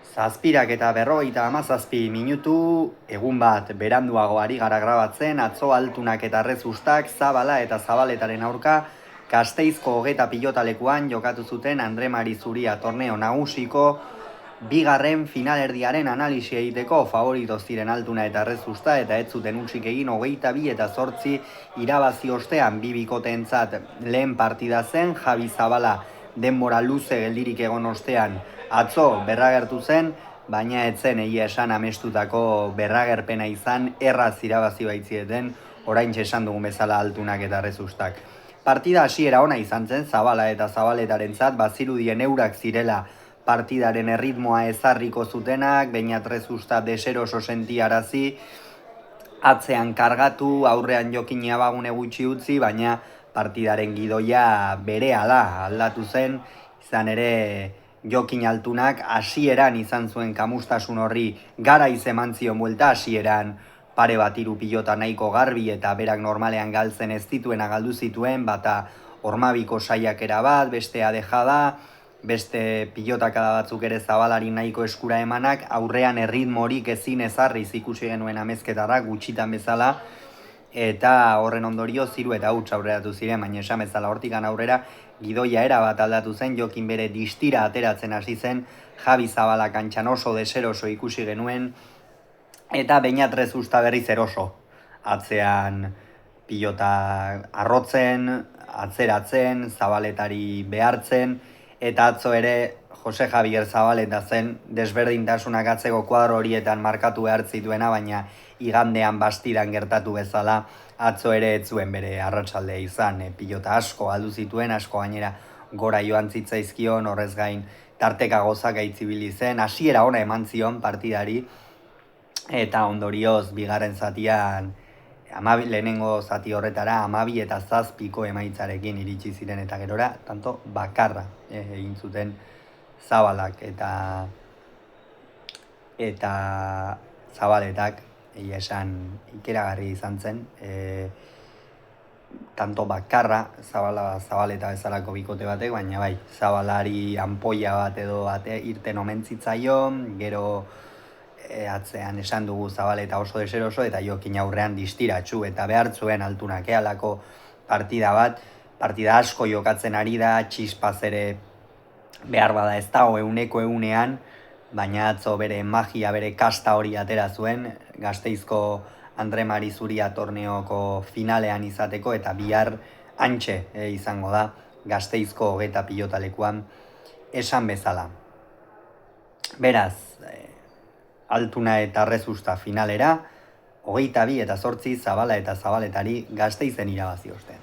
Zazpirak eta 57 minutu, egun bat beranduago ari gara grabatzen, atzo altunak eta rezustak, Zabala eta Zabaletaren aurka, Gasteizko hogeta pilotalekuan jokatu zuten Andre Mari Zuria torneo nagusiko, bigarren finalerdiaren analisi egiteko favorito ziren altuna eta rezusta eta ez zuten utsik egin 22 eta 8 irabazi ostean bi bikoteentzat lehen partida zen. Javi Zabala denbora luze geldirik egon ostean atzo berragertu zen, baina ez zen egia esan amestutako berragerpena izan, erraz irabazi baitzieten oraintxe esan dugun bezala altunak eta rezustak. Partida hasiera ona izan zen Zabala eta Zabaletarentzat, bazirudien eurak zirela partidaren erritmoa ezarriko zutenak, baina rezusta deseroso sentiarazi, atzean kargatu, aurrean Jokin Abagune gutxi utzi, baina partidaren gidoia berehala aldatu zen, izan ere Jokin altunak hasieran izan zuen kamustasun horri garaiz eman zion buelta, hasieran pare bat hiru pilota nahiko garbi eta berak normalean galtzen ez dituena galdu zituen, bata Ormabiko saiakera bat, bestea dejada, beste pilotakada batzuk ere Zabalari nahiko eskura emanak, aurrean erritmorik ezin ezarriz ikusi genuen amezketarrak gutxitan bezala, eta horren ondorio ziru eta huts aurreratu ziren, baina esan bezala hortikan aurrera gidoia erabat aldatu zen, Jokin bere distira ateratzen hasi zen, Javi Zabala kantxan oso deseroso ikusi genuen, eta Beñat Rezusta berriz eroso, atzean pilota arrotzen, atzeratzen, Zabaletari behartzen, eta atzo ere Jose Javier Zabaleta zen desberdintasunak atzeko kuadro horietan markatu behar zituena, baina igandean bastidan gertatu bezala atzo ere ez zuen bere arratsaldea izan, pilota asko aldu zituen, asko gainera gora joan zitzaizkion, horrez gain tarteka gozak aitzibili zen, hasiera ona eman zion partidari, eta ondorioz bigarren zatian lehenengo zati horretara 12 eta 7 emaitzarekin iritsi ziren, eta gerora tanto bakarra egin zuten Zabalak eta Zabaletak, egia esan ikeragarri izan zen, tanto bakarra Zabaleta bezalako bikote batek, baina bai, Zabalari anpoia bat edo irten omen zitzaion, gero atzean esan dugu Zabaleta oso deseroso eta Jokin aurrean distiratsu, eta behar zuen altunak ealako partida bat, partida asko jokatzen ari da, txispaz ere behar bada ez dago euneko eunean, baina atzo bere magia, bere kasta hori atera zuen, Gasteizko Andre Mari Zuria torneoko finalean izateko, eta bihar hantxe izango da Gasteizko hogeta pilotalekuan esan bezala. Beraz, altuna eta rezusta finalera, 22 eta 8 Zabala eta Zabaletari Gasteizen irabazi ostean.